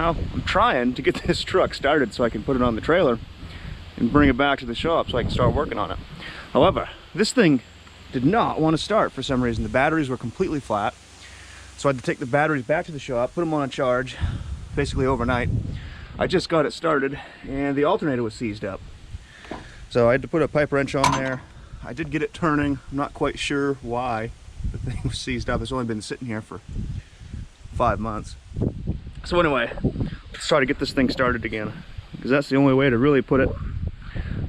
somehow. I'm trying to get this truck started so I can put it on the trailer and bring it back to the shop so I can start working on it. However, this thing did not want to start for some reason. The batteries were completely flat. So I had to take the batteries back to the shop, put them on a charge, basically overnight. I just got it started and the alternator was seized up. So I had to put a pipe wrench on there. I did get it turning. I'm not quite sure why the thing was seized up. It's only been sitting here for 5 months. So anyway, let's try to get this thing started again, because that's the only way to really put it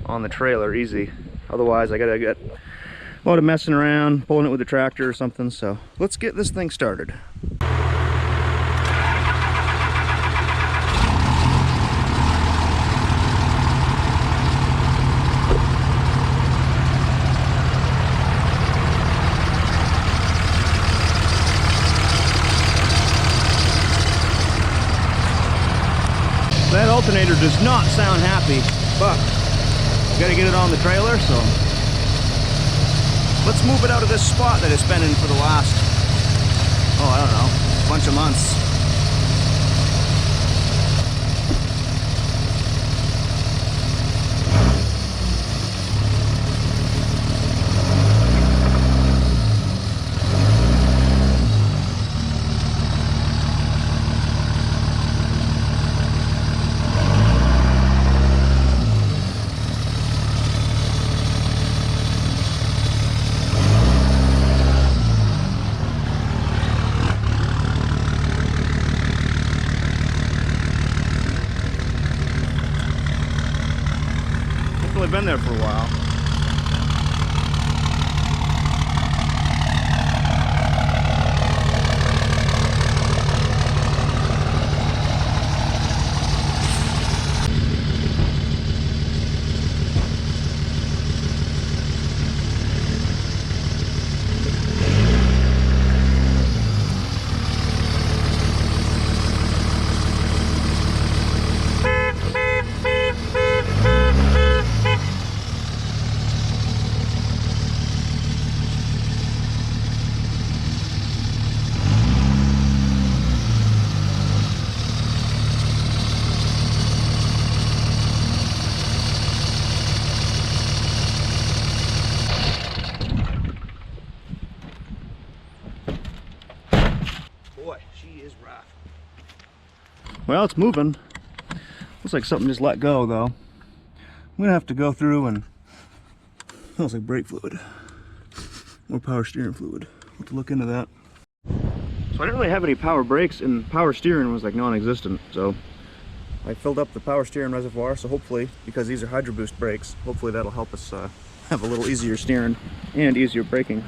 on the trailer easy. Otherwise I gotta get a lot of messing around, pulling it with a tractor or something. So let's get this thing started. That alternator does not sound happy, but I gotta get it on the trailer, so let's move it out of this spot that it's been in for the last, oh, I don't know, bunch of months. Been there for a while. Boy, she is rough. Well, it's moving. Looks like something just let go, though. I'm gonna have to go through and smells like brake fluid, more power steering fluid. I'll have to look into that. So I didn't really have any power brakes, and power steering was like non-existent. So I filled up the power steering reservoir. So hopefully, because these are Hydro Boost brakes, hopefully that'll help us have a little easier steering and easier braking.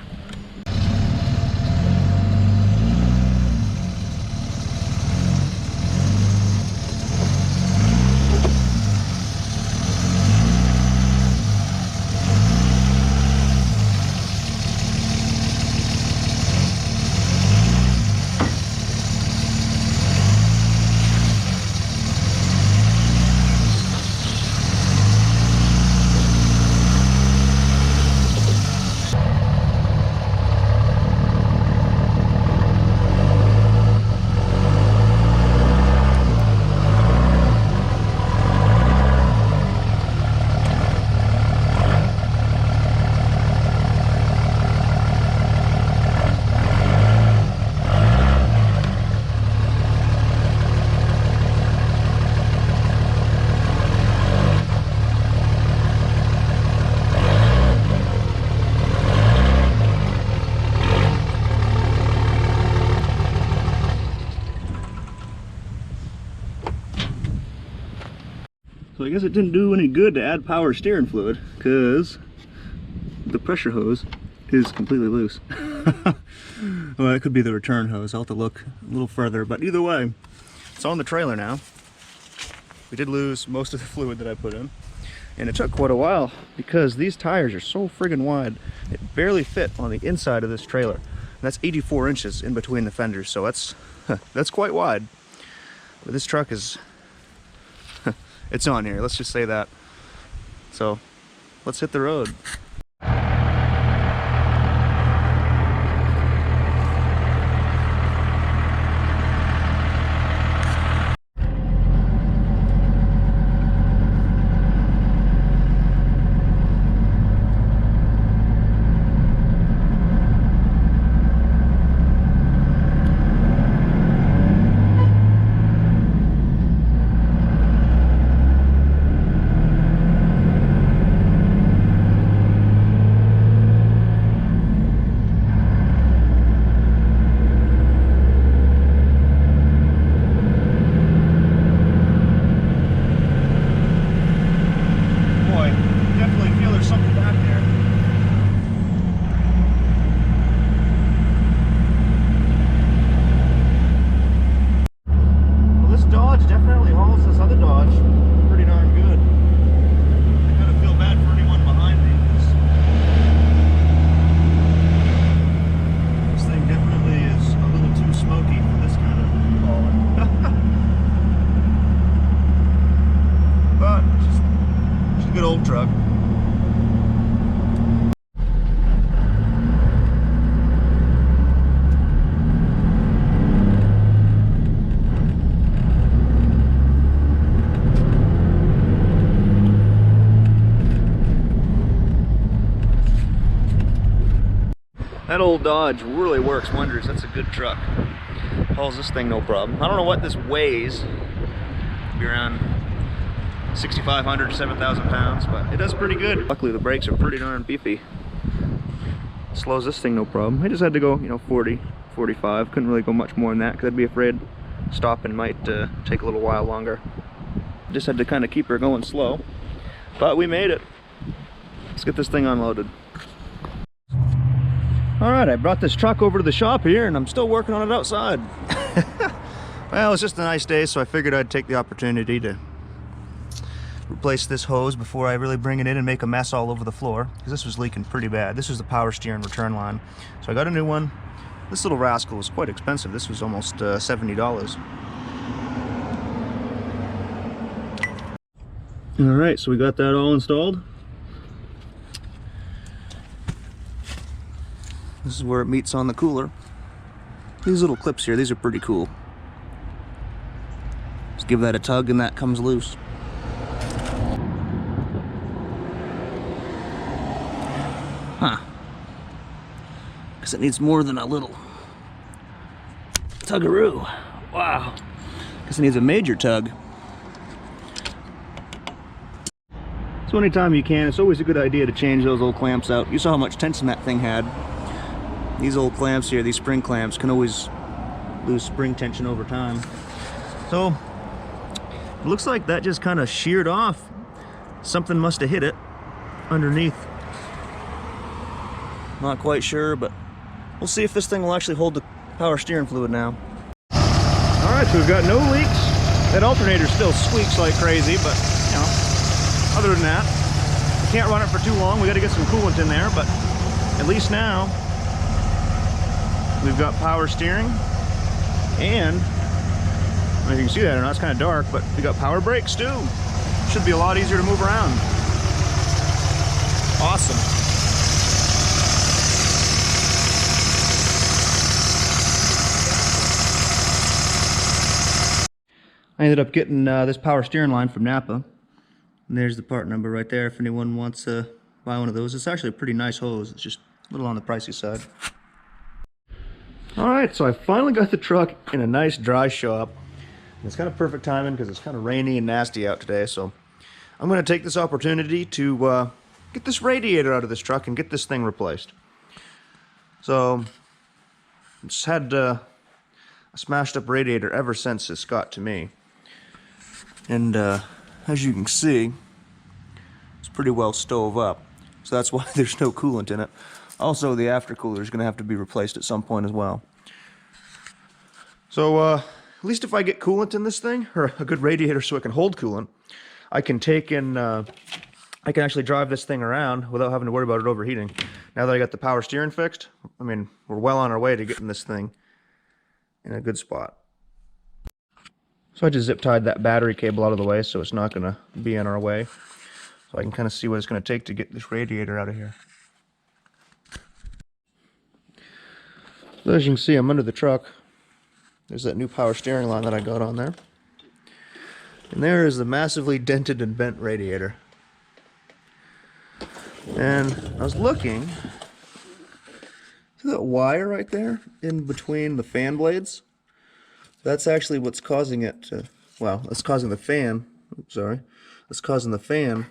So I guess it didn't do any good to add power steering fluid, because the pressure hose is completely loose. Well, it could be the return hose. I'll have to look a little further, but either way, it's on the trailer now. We did lose most of the fluid that I put in, and it took quite a while because these tires are so friggin' wide. It barely fit on the inside of this trailer. And that's 84 inches in between the fenders, so that's quite wide. But this truck is it's on here, let's just say that. So let's hit the road. That old Dodge really works wonders. That's a good truck. Hauls this thing no problem. I don't know what this weighs. Be around 6,500 to 7,000 pounds, but it does pretty good. Luckily the brakes are pretty darn beefy. Slows this thing no problem. I just had to go, you know, 40, 45. Couldn't really go much more than that because I'd be afraid stopping might take a little while longer. Just had to kind of keep her going slow, but we made it. Let's get this thing unloaded. All right, I brought this truck over to the shop here and I'm still working on it outside. Well, it's just a nice day, so I figured I'd take the opportunity to replace this hose before I really bring it in and make a mess all over the floor, because this was leaking pretty bad. This was the power steering return line. So I got a new one. This little rascal was quite expensive. This was almost $70. All right, so we got that all installed. This is where it meets on the cooler. These little clips here, these are pretty cool. Just give that a tug and that comes loose. Huh. Guess it needs more than a little tuggaroo. Wow. Guess it needs a major tug. So anytime you can, it's always a good idea to change those old clamps out. You saw how much tension that thing had. These old clamps here, these spring clamps, can always lose spring tension over time. So it looks like that just kind of sheared off. Something must have hit it underneath. Not quite sure, but we'll see if this thing will actually hold the power steering fluid now. All right, so we've got no leaks. That alternator still squeaks like crazy, but you know, other than that, we can't run it for too long. We got to get some coolant in there, but at least now we've got power steering, and I don't know if you can see that or not, it's kind of dark, but we got power brakes too. Should be a lot easier to move around. Awesome. I ended up getting this power steering line from NAPA. And there's the part number right there if anyone wants to buy one of those. It's actually a pretty nice hose. It's just a little on the pricey side. Alright, so I finally got the truck in a nice dry shop. And it's kind of perfect timing because it's kind of rainy and nasty out today. So I'm going to take this opportunity to get this radiator out of this truck and get this thing replaced. So it's had a smashed up radiator ever since it's got to me. And as you can see, it's pretty well stove up. So that's why there's no coolant in it. Also, the aftercooler is going to have to be replaced at some point as well. So at least if I get coolant in this thing, or a good radiator so it can hold coolant, I can take in, I can actually drive this thing around without having to worry about it overheating. Now that I got the power steering fixed, I mean, we're well on our way to getting this thing in a good spot. So I just zip tied that battery cable out of the way so it's not going to be in our way. So I can kind of see what it's going to take to get this radiator out of here. So as you can see, I'm under the truck. There's that new power steering line that I got on there. And there is the massively dented and bent radiator. And I was looking, see that wire right there in between the fan blades? That's actually what's causing it to, well, it's causing the fan, it's causing the fan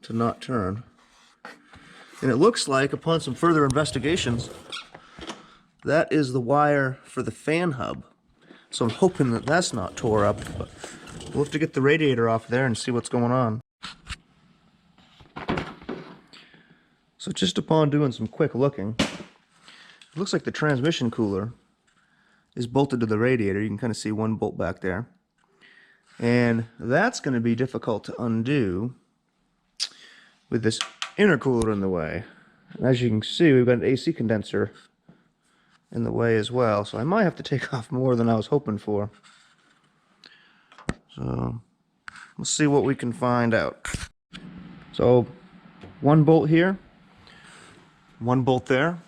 to not turn. And it looks like, upon some further investigations, that is the wire for the fan hub. So I'm hoping that that's not tore up, but we'll have to get the radiator off there and see what's going on. So just upon doing some quick looking, it looks like the transmission cooler is bolted to the radiator. You can kind of see one bolt back there. And that's going to be difficult to undo with this intercooler in the way. And as you can see, we've got an AC condenser in the way as well. So I might have to take off more than I was hoping for. So let's see what we can find out. So one bolt here, one bolt there.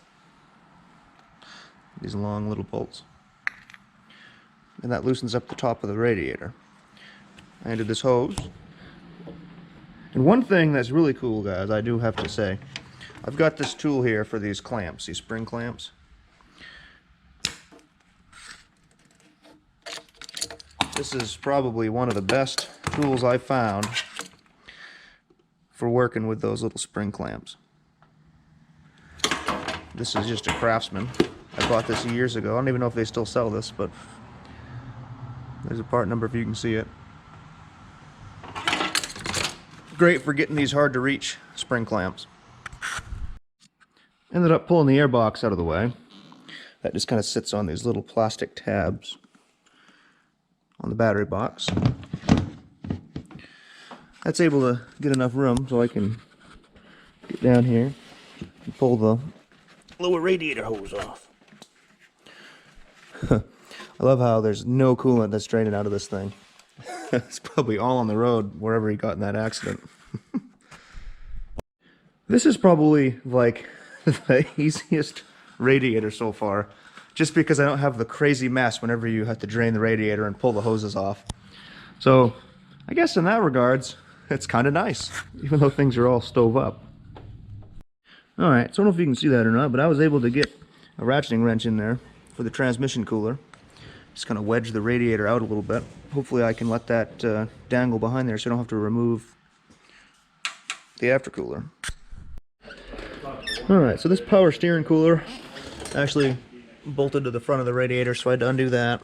These long little bolts. And that loosens up the top of the radiator. I undid this hose. And one thing that's really cool, guys, I do have to say, I've got this tool here for these clamps, these spring clamps. This is probably one of the best tools I've found for working with those little spring clamps. This is just a Craftsman. I bought this years ago. I don't even know if they still sell this, but there's a part number if you can see it. Great for getting these hard to reach spring clamps. Ended up pulling the air box out of the way. That just kind of sits on these little plastic tabs on the battery box. That's able to get enough room so I can get down here and pull the lower radiator hose off. I love how there's no coolant that's draining out of this thing. It's probably all on the road wherever he got in that accident. This is probably like the easiest radiator so far, just because I don't have the crazy mess whenever you have to drain the radiator and pull the hoses off. So I guess in that regards, it's kind of nice, even though things are all stove up. Alright, so I don't know if you can see that or not, but I was able to get a ratcheting wrench in there for the transmission cooler. Just kind of wedge the radiator out a little bit. Hopefully I can let that dangle behind there so I don't have to remove the aftercooler. Alright, so this power steering cooler actually bolted to the front of the radiator, so I had to undo that.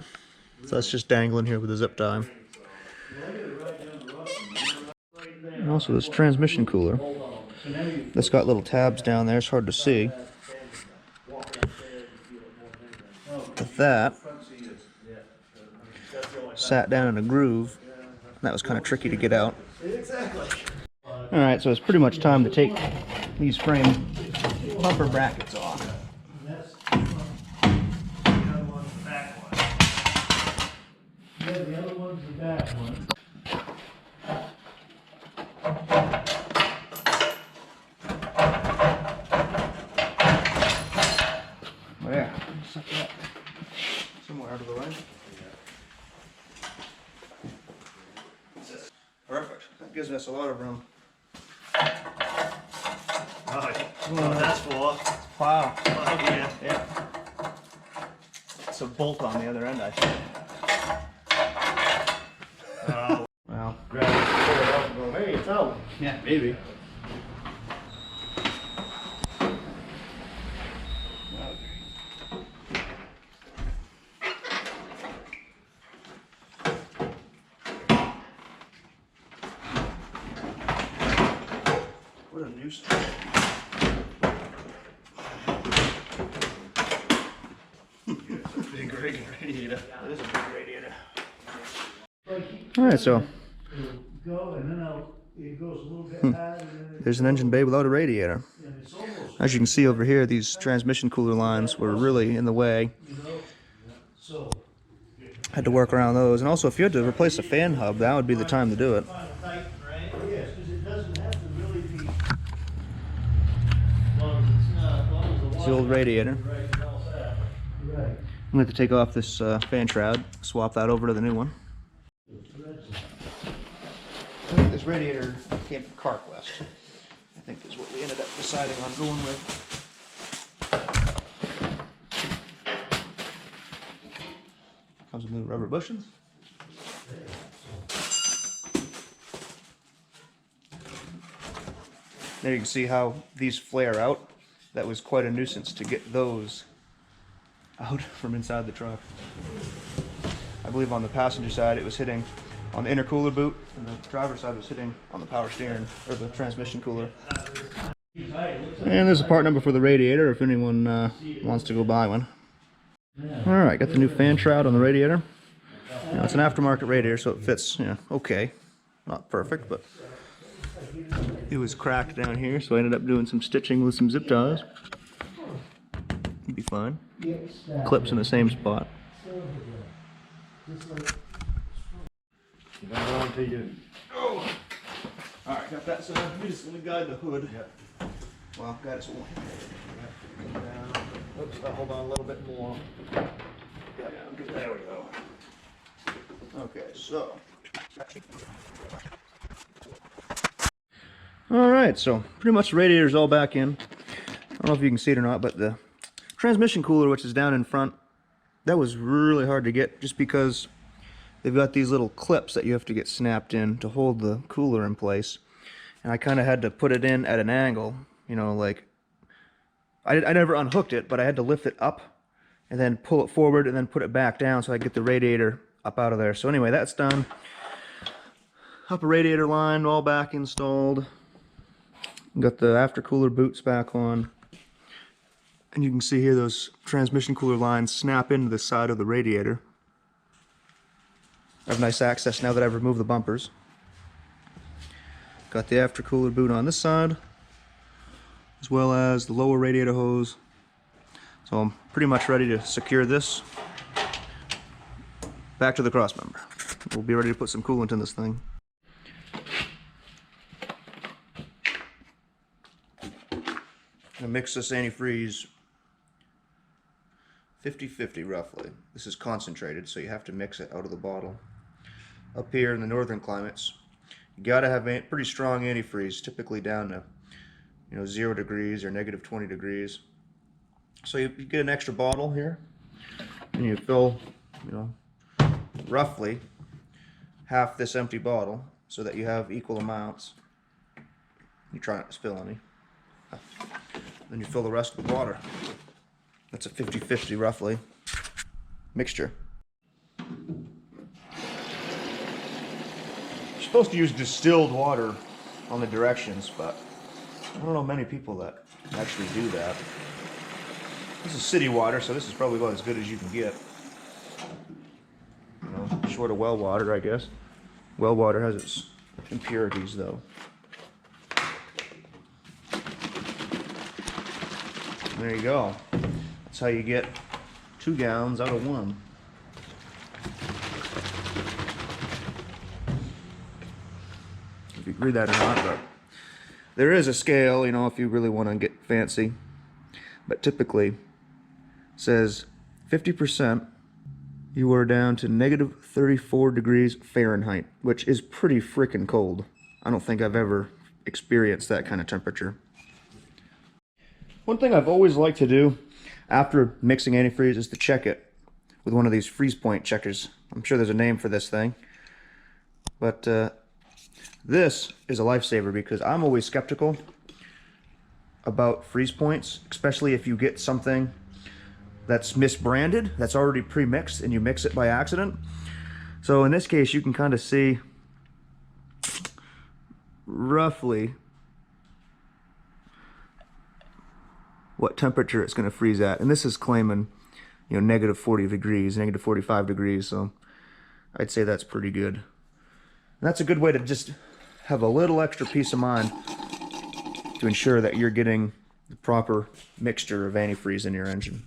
So that's just dangling here with a zip tie. And also this transmission cooler. This got little tabs down there, it's hard to see. But that sat down in a groove, and that was kind of tricky to get out. Alright, so it's pretty much time to take these frame bumper brackets off. The other one's the back one. Oh yeah, set that somewhere out of the way. Perfect. That gives us a lot of room. Oh, that's full. Wow. Oh, yeah. Yeah. It's a bolt on the other end, I think. Well, Grab it, pull it up and go, hey, it's out. yeah, maybe. What a nuisance. Big radiator. That is a big radiator. Alright, so Go and then it goes a little bit higher. And then there's an engine bay without a radiator. it's almost, As you can see over here, these transmission cooler lines were really in the way. so. Had to work around those. And also, if you had to replace a fan hub, that would be the time to do it. Final tight, right? Yes, because it doesn't have to really be. As long as it's not, as long as the It's the water. old radiator. Right, and all that. Right. I'm going to have to take off this fan shroud, swap that over to the new one. I think this radiator came from Carquest. I think is what we ended up deciding on going with. Comes with new rubber bushings. There you can see how these flare out. That was quite a nuisance to get those out from inside the truck. I believe on the passenger side it was hitting on the intercooler boot, and the driver's side was hitting on the power steering, or the transmission cooler. And there's a part number for the radiator if anyone wants to go buy one. Alright, got the new fan shroud on the radiator. Now, it's an aftermarket radiator, so it fits, you know, okay. Not perfect, but it was cracked down here, so I ended up doing some stitching with some zip ties. It'd be fine. Clips in the same spot. To you. Oh. Alright, got that set up. Just let me guide the hood. Yep. Well, got it. Oops, hold on a little bit more. Yeah, there we go. Okay, so. Alright, so pretty much the radiator's all back in. don't know if you can see it or not, but the transmission cooler, which is down in front, that was really hard to get just because they've got these little clips that you have to get snapped in to hold the cooler in place. And I kind of had to put it in at an angle, you know, like I never unhooked it, but I had to lift it up and then pull it forward and then put it back down so I get the radiator up out of there. So anyway, that's done. Upper radiator line all back installed. Got the aftercooler boots back on. And you can see here those transmission cooler lines snap into the side of the radiator. I have nice access now that I've removed the bumpers. Got the aftercooler boot on this side, as well as the lower radiator hose. So I'm pretty much ready to secure this back to the crossmember. We'll be ready to put some coolant in this thing. I'm gonna mix this antifreeze 50-50 roughly. This is concentrated, so you have to mix it out of the bottle. Up here in the northern climates, you gotta have a pretty strong antifreeze, typically down to 0 degrees or negative 20 degrees. So you get an extra bottle here, and you fill, roughly half this empty bottle, so that you have equal amounts. You try not to spill any. Then you fill the rest with water. That's a 50-50 roughly mixture. You're supposed to use distilled water on the directions, but I don't know many people that actually do that. This is city water, so this is probably about as good as you can get. Short of well water, I guess. Well water has its impurities, though. There you go. That's how you get 2 gallons out of 1. If you read that or not, but there is a scale, if you really want to get fancy. But typically, it says 50%, you are down to negative 34 degrees Fahrenheit, which is pretty freaking cold. I don't think I've ever experienced that kind of temperature. One thing I've always liked to do after mixing antifreeze is to check it with one of these freeze point checkers. I'm sure there's a name for this thing, but this is a lifesaver because I'm always skeptical about freeze points, especially if you get something that's misbranded, that's already pre-mixed, and you mix it by accident. So in this case, you can kind of see roughly what temperature it's going to freeze at. And this is claiming, negative 40 degrees, negative 45 degrees. So I'd say that's pretty good. And that's a good way to just have a little extra peace of mind to ensure that you're getting the proper mixture of antifreeze in your engine.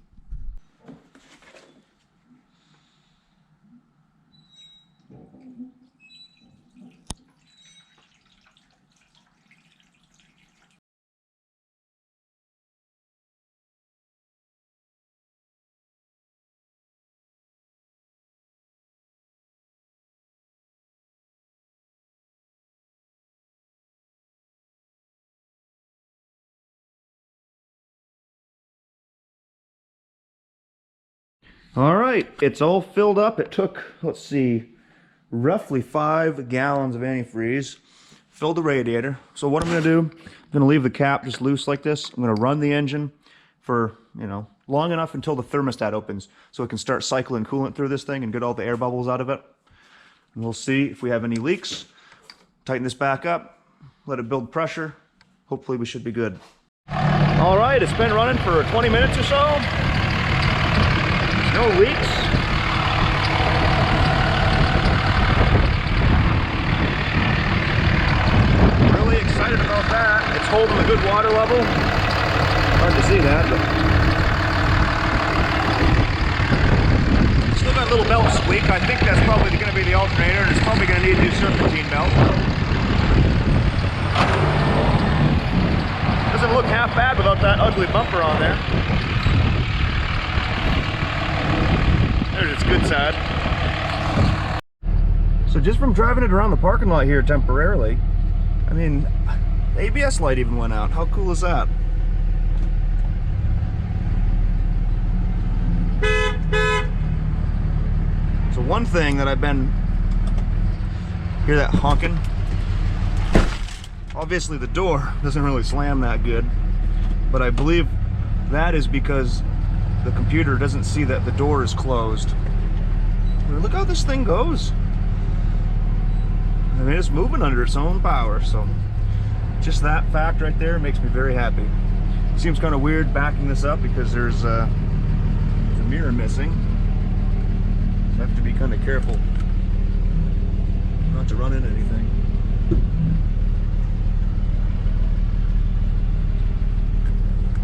All right, it's all filled up. It took, let's see, roughly 5 gallons of antifreeze. Filled the radiator. So what I'm going to do, I'm going to leave the cap just loose like this. I'm going to run the engine for, long enough until the thermostat opens so it can start cycling coolant through this thing and get all the air bubbles out of it. And we'll see if we have any leaks. Tighten this back up, let it build pressure. Hopefully we should be good. All right, it's been running for 20 minutes or so. No leaks. Really excited about that. It's holding a good water level. Hard to see that, but still got a little belt squeak. I think that's probably going to be the alternator, and it's probably going to need a new serpentine belt. Doesn't look half bad without that ugly bumper on there. There's its good side. So just from driving it around the parking lot here temporarily, I mean, the ABS light even went out. How cool is that? So one thing that I've been, hear that honking? Obviously the door doesn't really slam that good, but I believe that is because the computer doesn't see that the door is closed. Look how this thing goes. I mean, it's moving under its own power, so just that fact right there makes me very happy. It seems kind of weird backing this up because there's a mirror missing. So I have to be kind of careful not to run into anything.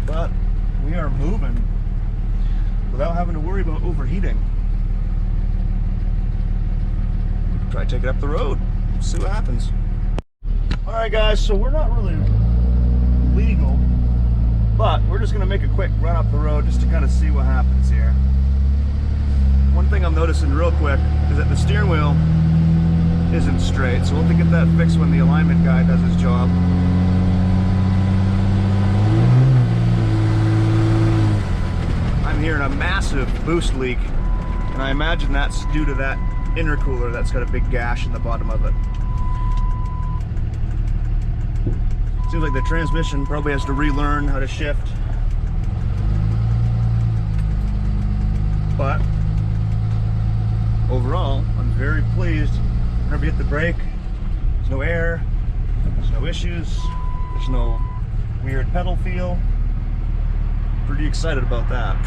But we are moving without having to worry about overheating. Try to take it up the road, see what happens. All right guys, so we're not really legal, but we're just gonna make a quick run up the road just to kind of see what happens here. One thing I'm noticing real quick is that the steering wheel isn't straight, so we'll have to get that fixed when the alignment guy does his job. I'm hearing a massive boost leak, and I imagine that's due to that intercooler that's got a big gash in the bottom of it. Seems like the transmission probably has to relearn how to shift. But overall, I'm very pleased. Whenever you hit the brake, there's no air, there's no issues, there's no weird pedal feel. Pretty excited about that.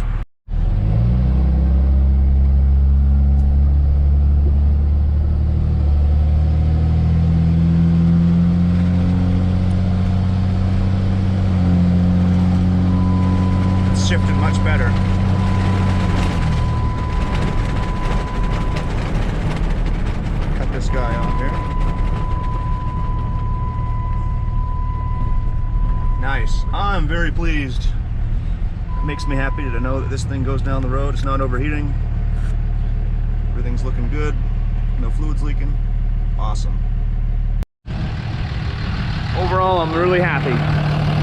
Shifted much better. Cut this guy off here. Nice. I'm very pleased. It makes me happy to know that this thing goes down the road. It's not overheating. Everything's looking good. No fluids leaking. Awesome. Overall, I'm really happy.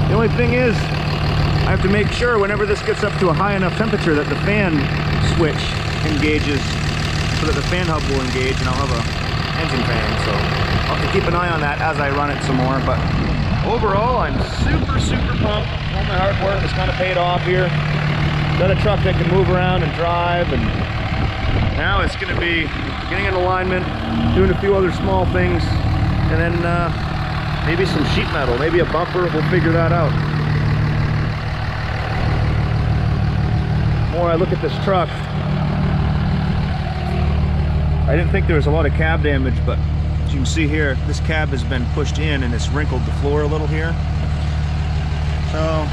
The only thing is, I have to make sure whenever this gets up to a high enough temperature that the fan switch engages so that the fan hub will engage and I'll have a engine fan. So I'll have to keep an eye on that as I run it some more. But overall, I'm super pumped. All my hard work has kind of paid off here. Got a truck that can move around and drive, and now it's going to be getting in alignment, doing a few other small things, and then maybe some sheet metal, maybe a bumper. We'll figure that out. The more I look at this truck, I didn't think there was a lot of cab damage, but as you can see here, this cab has been pushed in and it's wrinkled the floor a little here. So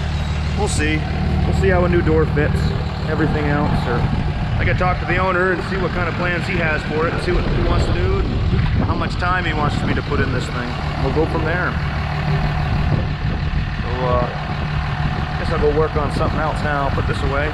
we'll see. We'll see how a new door fits, everything else. Or I could talk to the owner and see what kind of plans he has for it and see what he wants to do and how much time he wants me to put in this thing. We'll go from there. So I guess I'll go work on something else now, put this away.